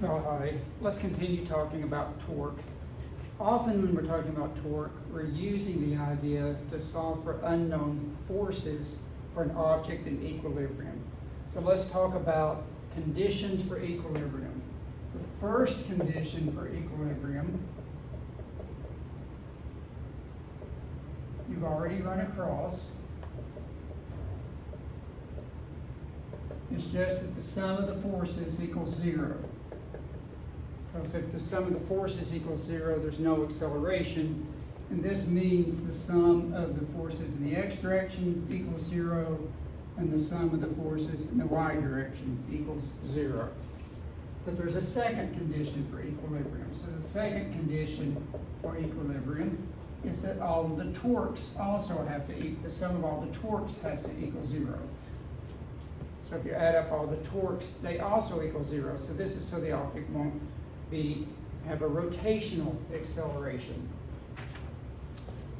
Well, hi. Let's continue talking about torque. Often when we're talking about torque, we're using the idea to solve for unknown forces for an object in equilibrium. So let's talk about conditions for equilibrium. The first condition for equilibrium, you've already run across. It's just that the sum of the forces equals 0. Because if the sum of the forces equals 0, there's no acceleration. And this means the sum of the forces in the x direction equals 0, and the sum of the forces in the y direction equals 0. But there's a second condition for equilibrium. So the second condition for equilibrium is that all of the torques also have to equal, the sum of all the torques has to equal 0. So if you add up all the torques, they also equal 0. So this is so the object won't have a rotational acceleration.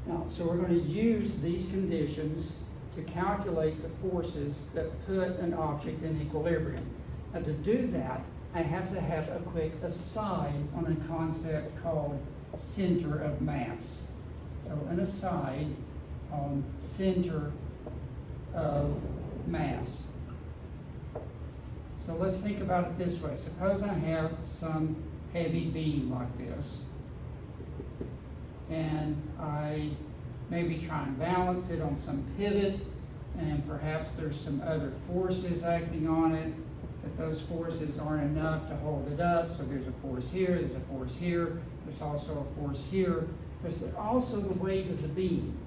Now, so we're going to use these conditions to calculate the forces that put an object in equilibrium. Now, to do that, I have to have a quick aside on a concept called center of mass. So an aside on center of mass. So let's think about it this way. Suppose I have some heavy beam like this, and I maybe try and balance it on some pivot, and perhaps there's some other forces acting on it, but those forces aren't enough to hold it up. So there's a force here, there's a force here, there's also a force here. There's also the weight of the beam.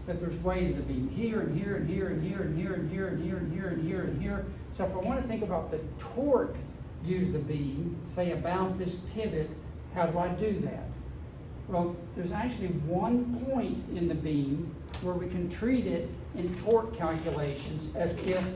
But there's weight of the beam here and here and here and here and here and here and here and here and here and here. So if I want to think about the torque due to the beam, say about this pivot, how do I do that? Well, there's actually one point in the beam where we can treat it in torque calculations as if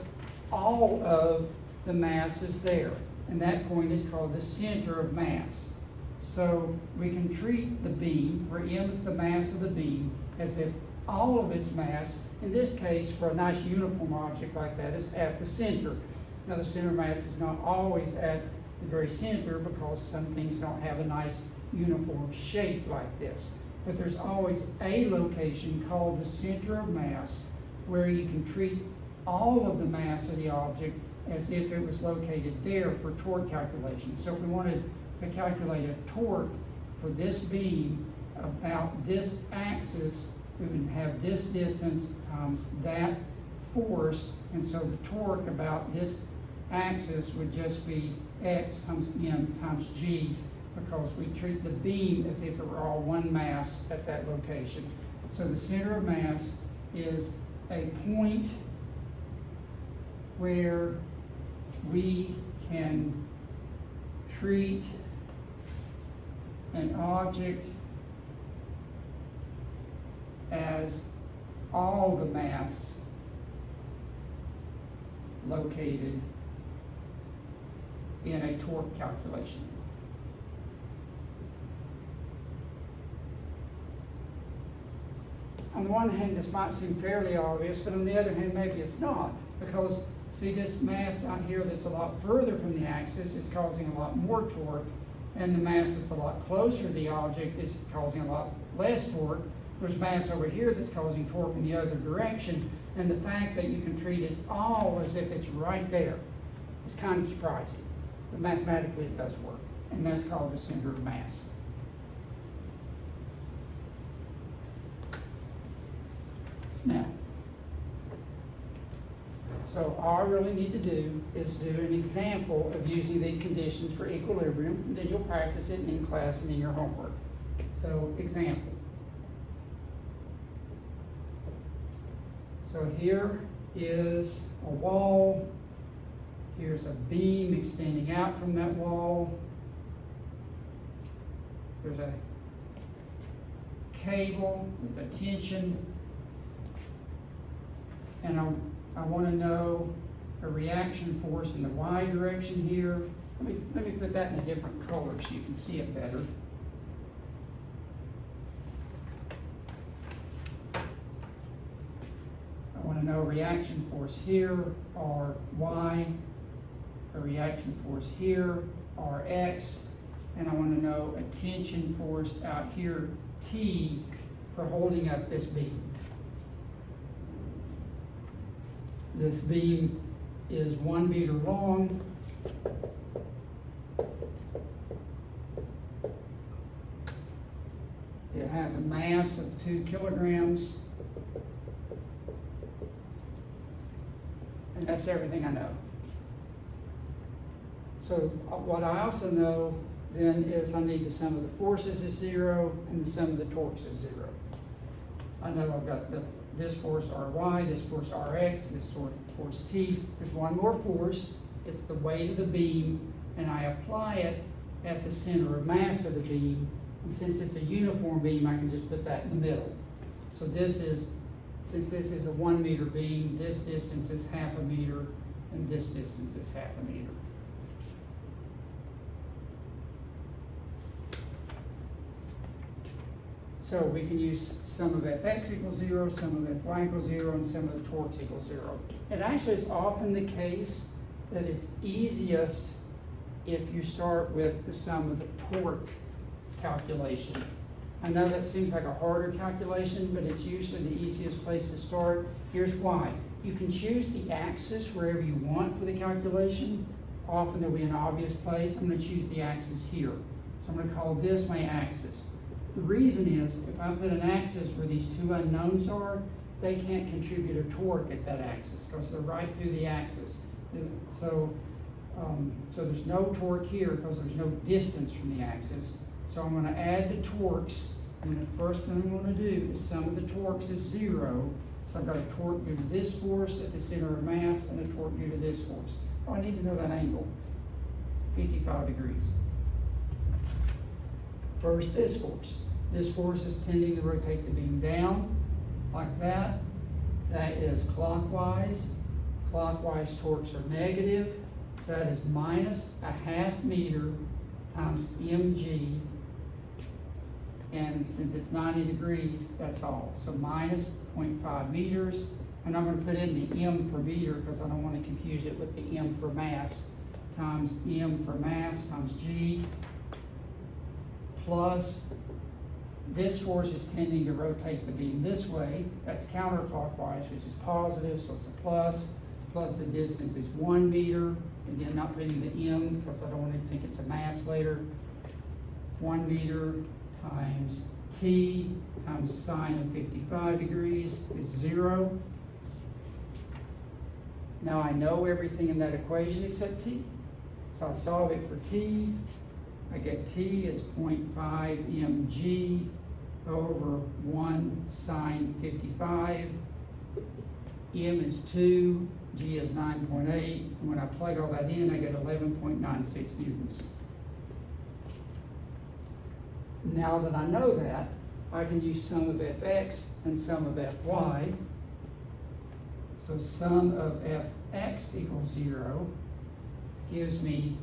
all of the mass is there. And that point is called the center of mass. So we can treat the beam, where m is the mass of the beam, as if all of its mass, in this case, for a nice uniform object like that, is at the center. Now, the center of mass is not always at the very center because some things don't have a nice uniform shape like this. But there's always a location called the center of mass where you can treat all of the mass of the object as if it was located there for torque calculations. So if we wanted to calculate a torque for this beam about this axis, we would have this distance times that force, and so the torque about this axis would just be x times m times g, because we treat the beam as if it were all one mass at that location. So the center of mass is a point where we can treat an object as all the mass located in a torque calculation. On the one hand, this might seem fairly obvious, but on the other hand, maybe it's not, because see this mass out here that's a lot further from the axis is causing a lot more torque, and the mass that's a lot closer to the object is causing a lot less torque. There's mass over here that's causing torque in the other direction, and the fact that you can treat it all as if it's right there is kind of surprising. But mathematically it does work, and that's called the center of mass. Now, so all I really need to do is do an example of using these conditions for equilibrium, and then you'll practice it in class and in your homework. So, example. So here is a wall, here's a beam extending out from that wall, there's a cable with a tension, and I want to know a reaction force in the y direction here. Let me put that in a different color so you can see it better. I want to know a reaction force here, or y, a reaction force here, Rx, and I want to know a tension force out here, T, for holding up this beam. This beam is 1 meter long. It has a mass of 2 kilograms. And that's everything I know. So what I also know then is I need the sum of the forces is 0 and the sum of the torques is 0. I know I've got this force Ry, this force Rx, this force T. There's one more force. It's the weight of the beam, and I apply it at the center of mass of the beam. And since it's a uniform beam, I can just put that in the middle. So since this is a 1 meter beam, this distance is ½ meter, and this distance is ½ meter. So we can use sum of Fx equals 0, sum of Fy equals 0, and sum of the torques equals 0. It actually is often the case that it's easiest if you start with the sum of the torque calculation. I know that seems like a harder calculation, but it's usually the easiest place to start. Here's why. You can choose the axis wherever you want for the calculation. Often there'll be an obvious place. I'm going to choose the axis here. So I'm going to call this my axis. The reason is, if I put an axis where these 2 unknowns are, they can't contribute a torque at that axis because they're right through the axis. So there's no torque here because there's no distance from the axis. So I'm going to add the torques, and the first thing I'm going to do is sum of the torques is 0. So I've got a torque due to this force at the center of mass and a torque due to this force. Oh, I need to know that angle, 55 degrees. First, this force. This force is tending to rotate the beam down like that. That is clockwise. Clockwise torques are negative. So that is minus ½ meter times mg. And since it's 90 degrees, that's all. So minus 0.5 meters. And I'm going to put in the m for meter because I don't want to confuse it with the m for mass, times m for mass times g, plus this force is tending to rotate the beam this way. That's counterclockwise, which is positive, so it's a plus. Plus the distance is 1 meter. Again, not putting the m because I don't want to think it's a mass later. 1 meter times t times sine of 55 degrees is 0. Now I know everything in that equation except t. So I solve it for t. I get t is 0.5 mg over 1 sine 55. M is 2, g is 9.8. And when I plug all that in, I get 11.96 newtons. Now that I know that, I can use sum of Fx and sum of Fy. So sum of Fx equals 0 gives me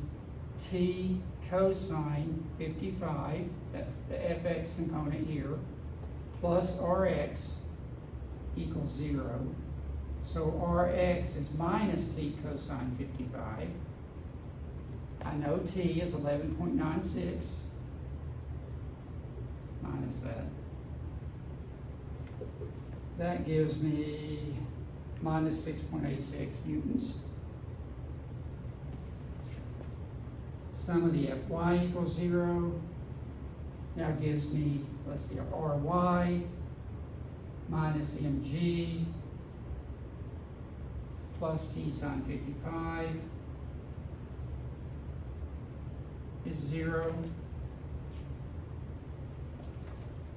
t cosine 55, that's the Fx component here, plus Rx equals 0. So Rx is minus t cosine 55. I know t is 11.96. Minus that. That gives me minus 6.86 newtons. Sum of the Fy equals 0. Now gives me, let's see, Ry minus mg plus t sine 55 is 0.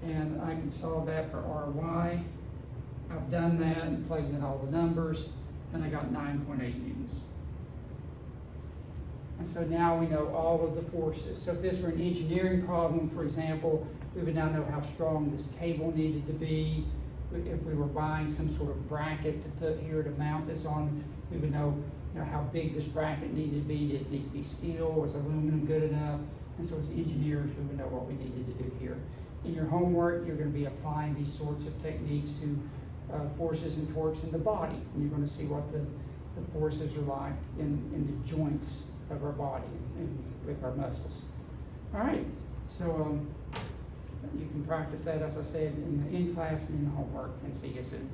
And I can solve that for Ry. I've done that and plugged in all the numbers, and I got 9.8 newtons. And so now we know all of the forces. So if this were an engineering problem, for example, we would now know how strong this cable needed to be. If we were buying some sort of bracket to put here to mount this on, we would know, how big this bracket needed to be. Did it need to be steel? Was aluminum good enough? And so as engineers, we would know what we needed to do here. In your homework, you're going to be applying these sorts of techniques to forces and torques in the body. And you're going to see what the the forces are like in the joints of our body and with our muscles. All right, so you can practice that, as I said, in class and in the homework, and see you soon.